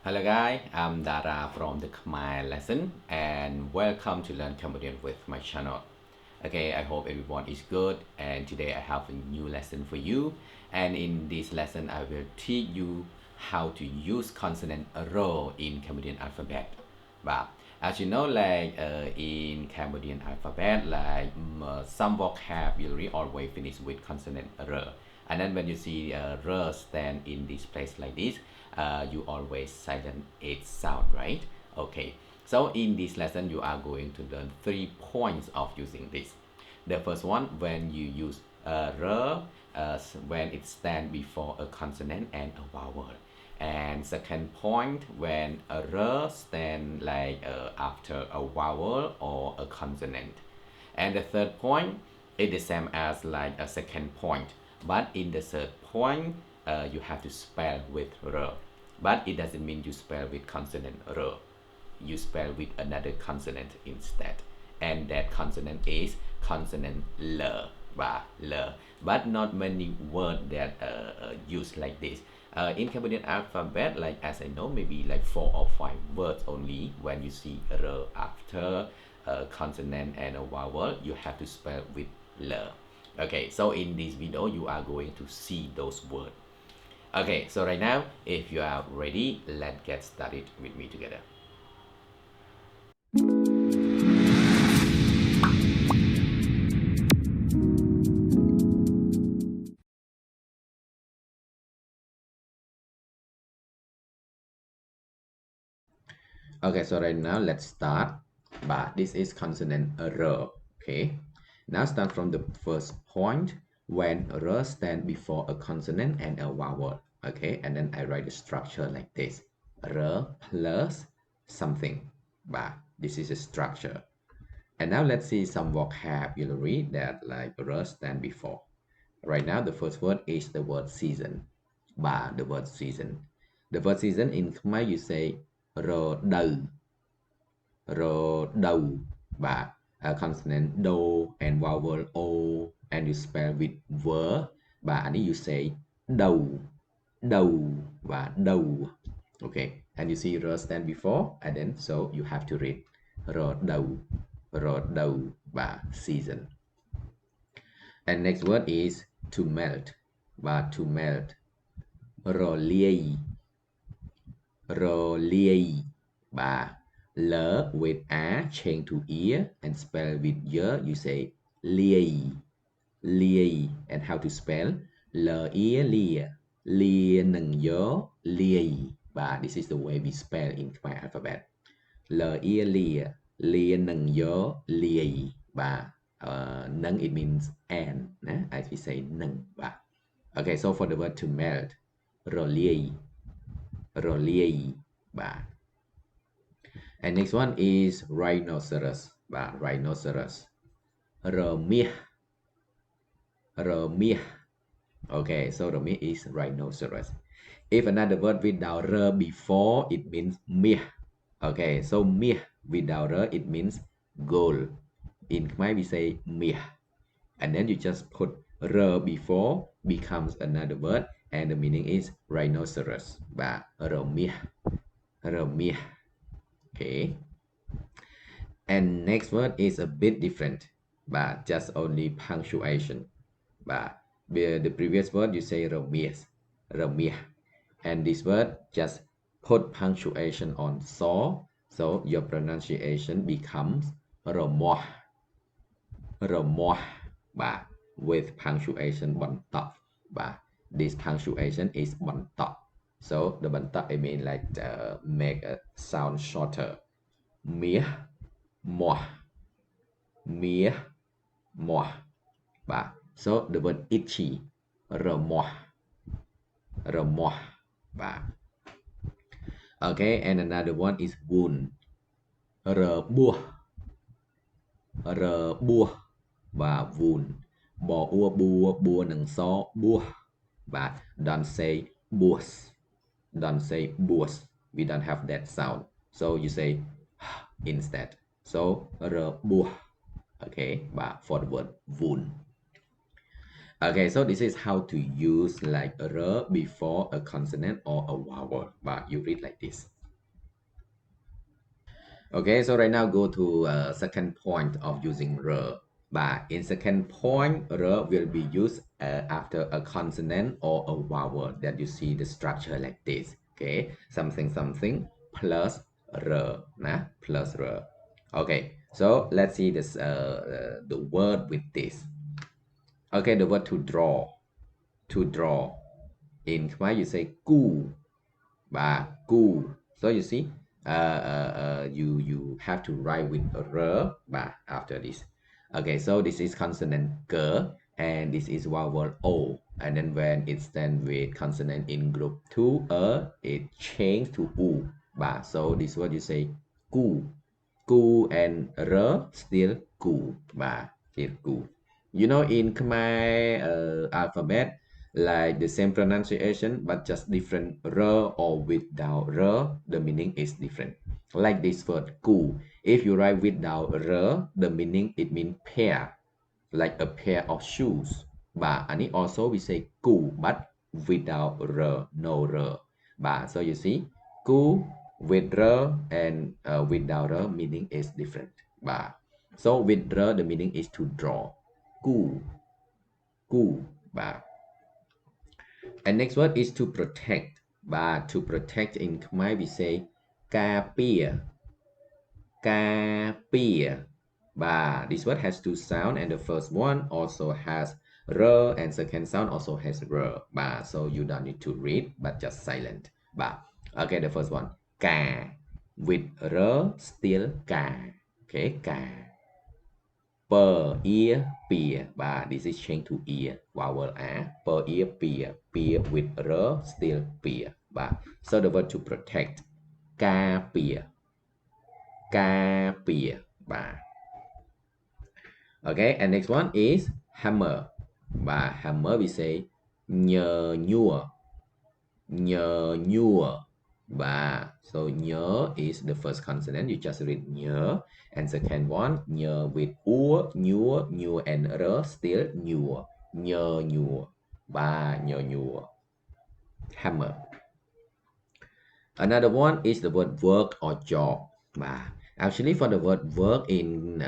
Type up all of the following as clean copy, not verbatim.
Hello guys, I'm Dara from the Khmer Lesson and welcome to Learn Cambodian with my channel. Okay, I hope everyone is good and today I have a new lesson for you, and in this lesson I will teach you how to use consonant row in Cambodian alphabet. But as you know, in Cambodian alphabet, some vocabulary always finish with consonant r. And then when you see r stand in this place like this, you always silent its sound, right? Okay. So in this lesson, you are going to learn 3 points of using this. The first one, when you use r, when it stands before a consonant and a vowel. And second point, when a r stand after a vowel or a consonant. And the third point is the same as like a second point, but in the third point, you have to spell with r. But it doesn't mean you spell with consonant r. You spell with another consonant instead. And that consonant is consonant l. But not many words that use like this. In Cambodian alphabet, like as I know, maybe like 4 or 5 words only. When you see r after a consonant and a vowel, you have to spell with l. Okay, so in this video, you are going to see those words. Okay, so right now, if you are ready, let's get started with me together. Okay, so right now let's start. But this is consonant r. Okay, now start from the first point when r stand before a consonant and a vowel. Okay, and then I write the structure like this: r plus something. But this is a structure. And now let's see some vocabulary that like r stand before. Right now, the first word is the word season. The word season. The word season in Khmer you say ro đầu, ro đầu. Consonant do and vowel o, and you spell with v. And you say đầu, đầu đầu. Okay, and you see r stand before, and then so you have to read ro đầu, season. And next word is to melt, to melt. Rò liei, l with a change to ear and spell with y, you say liei. And how to spell? L ear lia nâng gió liei. This is the way we spell in Khmer alphabet. L ear lia nâng gió liei. Nâng, it means and, as we say nâng. Okay, so for the word to melt, rò liei. And next one is rhinoceros. Rhinoceros. Rơ miah. Okay, so rơ is rhinoceros. If another word without r before, it means miah. Okay, so miah without r, it means gold. In Khmer we say miah. And then you just put r before, becomes another word, and the meaning is rhinoceros. Rơ miah. Okay. And next word is a bit different, but just only punctuation. The previous word you say ramiah. And this word just put punctuation on so your pronunciation becomes ramoh, with punctuation on top. This punctuation is on top. So the on top, I mean like make a sound shorter. Mía, moah. So the word itchy, ramoh. Okay, and another one is wound, buah, wound. Bỏ ua bua nâng so buah. Don't say buas. We don't have that sound. So you say instead. So buah. Okay, for the word wound. Okay, so this is how to use like r before a consonant or a vowel, but you read like this. Okay, so right now go to second point of using r. But in second point, r will be used after a consonant or a vowel that you see the structure like this. Okay, something something plus r, nah, plus r. Okay, so let's see this the word with this. Okay, the word to draw, to draw. In Khmer you say ku, ba, ku. So you see, you have to write with r, ba after this. Okay, so this is consonant g, and this is vowel o. And then when it stands with consonant in group 2, it changes to u, ba. So this word you say ku, ku, and r still ku, ba, still ku. You know, in Khmer alphabet, like the same pronunciation but just different r or without r, the meaning is different. Like this word ku, if you write without r, the meaning it means pair, like a pair of shoes. But and it also we say ku but without r, no r. But so you see, ku with r and without r meaning is different. But so with r the meaning is to draw. Ku, ku, but and next word is to protect. But to protect in Khmer we say kapia, kapia. But this word has two sound, and the first one also has r, and second sound also has r. But so you don't need to read, but just silent. But okay, the first one ka with r still ka. Okay, ka. Per ear, peer. But this is changed to ear. Vowel a. Per ear, peer. Peer with r, still peer. But so the word to protect. Ca peer. Ca peer. But okay, and next one is hammer. But hammer we say nhờ nhua. Nhờ nhua. Ba. So nhớ is the first consonant. You just read nhớ. And second one, nhớ with u, nhua, nhua, and r, still nhua. Nhớ nhua. Ba. Nhớ nhua. Hammer. Another one is the word work or job. Ba. Actually, for the word work in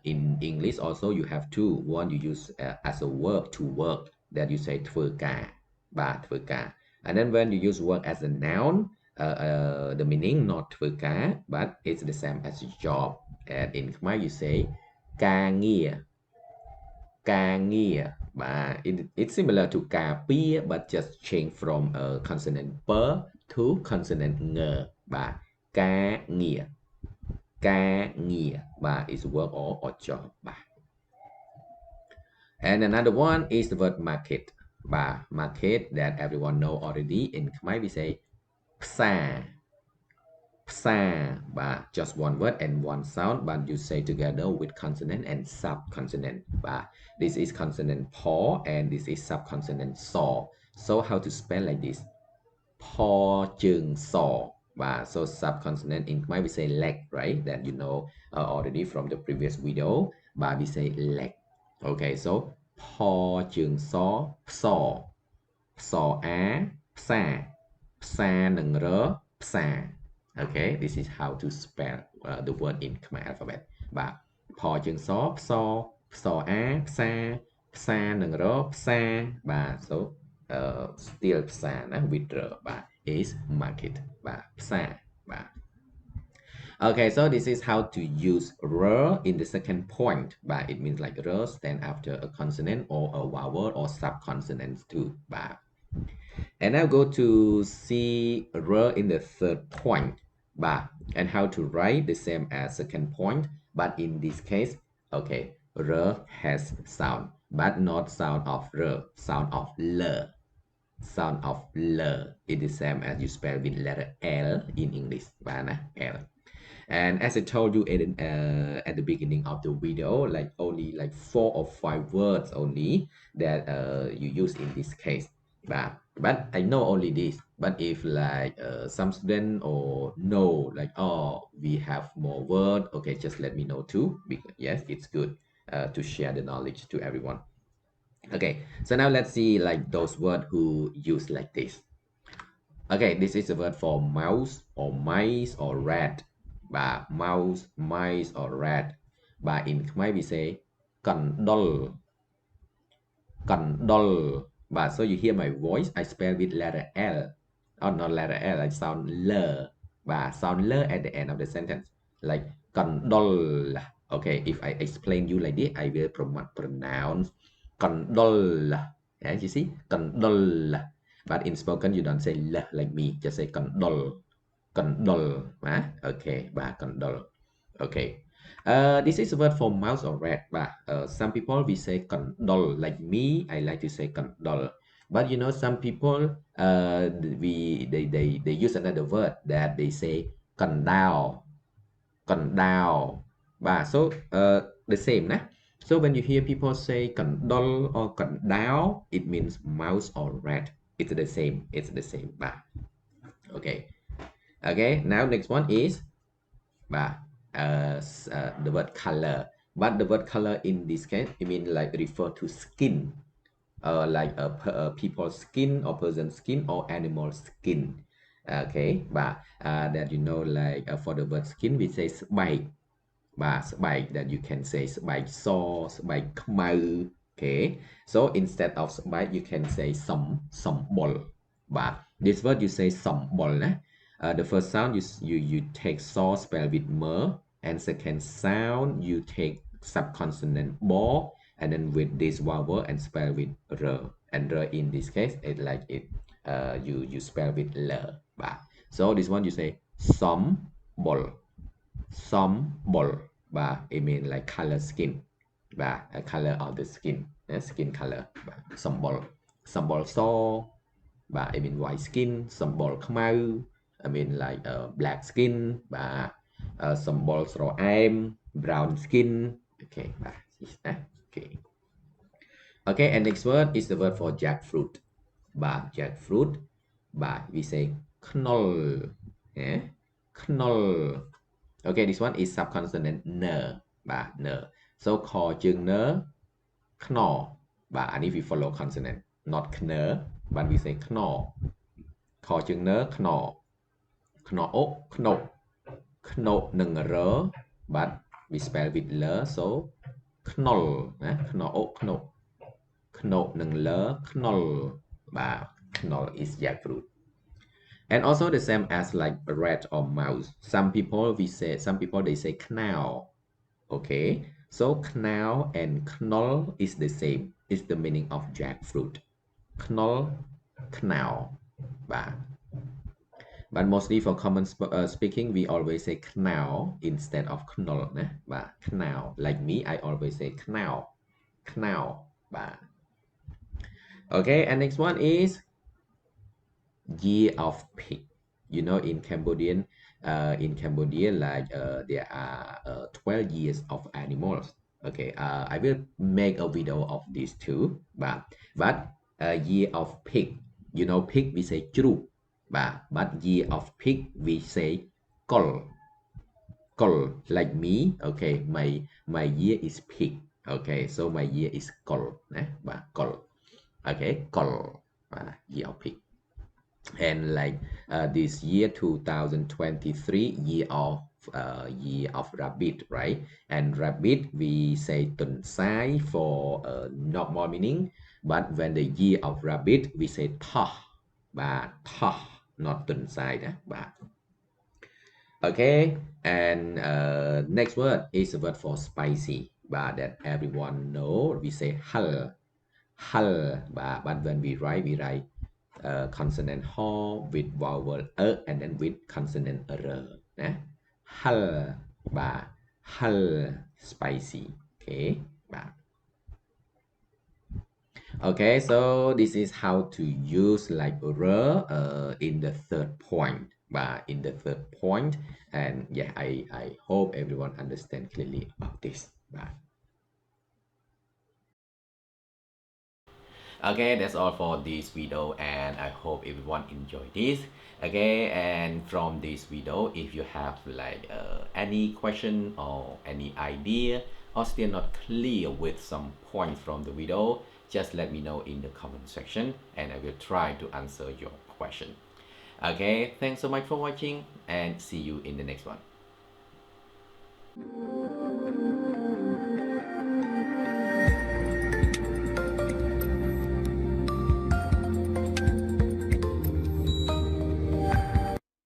English also you have two. One you use as a verb to work, that you sayធ្វើការ. Ba,ធ្វើការ. And then when you use work as a noun, the meaning not ធ្វើការ but it's the same as job. And in Khmer you say ការងារ ការងារ But it's similar to ការពារ but just change from a consonant per to consonant ng. But ការងារ ការងារ But it's work or job. But and another one is the word market. But market that everyone know already. In Khmer we say ផ្សារ ផ្សារ But just one word and one sound, but you say together with consonant and subconsonant. But this is consonant paw and this is subconsonant saw. So how to spell like this? Paw chừng saw. But so subconsonant in Khmer we say leg, right? That you know already from the previous video. But we say leg. Okay, so ផជើងសផ្សផ្សអាផ្សាផ្សានឹងរផ្សា Okay, this is how to spell the word in Khmer alphabet. បាទផជើងសផ្សផ្សអាផ្សាផ្សានឹងរផ្សា បាទ so still ផ្សារណា with រ បាទ is market បាទផ្សារ បាទ Okay, so this is how to use r in the second point, but it means like r stand after a consonant or a vowel or subconsonants too. But and now go to see r in the third point, but and how to write the same as second point, but in this case, okay, r has sound, but not sound of r, sound of l. Sound of l. It is the same as you spell with letter L in English. L. And as I told you at the beginning of the video, like only like 4 or 5 words only that you use in this case. But I know only this. But if like some student or know like, oh, we have more word, okay, just let me know too. Because yes, it's good to share the knowledge to everyone. Okay, so now let's see like those words who use like this. Okay, this is a word for mouse or mice or rat. Và mouse, mice or rat. But in Khmer we say condol, condol. But so you hear my voice, I spell with letter L. Oh, not letter L, I sound L. But sound L at the end of the sentence. Like condol. Okay, if I explain you like this, I will pronounce condol. Yeah, you see? Condol. But in spoken, you don't say L like me, just say condol. Condol. Okay, và condol. Okay. This is a word for mouse or rat, but some people we say condol. Like me, I like to say condol. But you know, some people they use another word that they say condao, condao. But so the same, nah. So when you hear people say condol or condao, it means mouse or rat. It's the same. It's the same. But okay. Okay. Now next one is but the word color. But the word color in this case, it means like refer to skin, like a people's skin or person's skin or animal skin. Okay, but that you know like for the word skin we say spike, but spike that you can say spike saw, spike khmer. Okay, so instead of spike you can say some ball. But this word you say some ball. The first sound you take saw spell with mer, and second sound you take subconsonant ball, and then with this vowel and spell with r. And r in this case it like it you spell with l. So this one you say some ball, some ball. It means like color skin. A color of the skin, skin color. Some ball saw. I mean white skin. Some ball khmau. I mean like black skin. Some balls raw aim, brown skin. Okay, okay. Okay, and next word is the word for jackfruit. Jackfruit. We say knoll. Yeah, knoll. Okay, this one is subconsonant n. N. So call chừng n, kno. And if we follow consonant, not kn, but we say kno. Call chừng n, kno. Kno ốc, kno. Kno nâng r, but we spell with l, so knoll. Kno ốc, kno. Kno nâng l, knoll. Knoll is jackfruit. And also the same as like a rat or mouse. Some people they say knau. Okay, so knau and knoll is the same. It's the meaning of jackfruit. Knoll, knau. But mostly for common speaking, we always say knau instead of knoll. Knau. Like me, I always say knau. Knau. Okay, and next one is year of pig. You know, in Cambodian, like there are 12 years of animals. Okay, I will make a video of these two. But year of pig. You know, pig we say chru. But year of pig we say kol. Kol, like me. Okay, my year is pig. Okay, so my year is kol. Kol. Okay, kol. Year of pig. And like this year 2023 year of rabbit, right? And rabbit we say tuần sai for normal meaning, but when the year of rabbit we say tha, not tuần sai. Okay, and next word is a word for spicy, that everyone know. We say hal, but when we write consonant ho with vowel and then with consonant r. Hal, hal, spicy. Okay, okay, so this is how to use like r in the third point. And yeah, I hope everyone understand clearly about this. Okay, that's all for this video, and I hope everyone enjoyed this. Okay, and from this video, if you have like any question or any idea or still not clear with some points from the video, just let me know in the comment section and I will try to answer your question. Okay, thanks so much for watching and see you in the next one.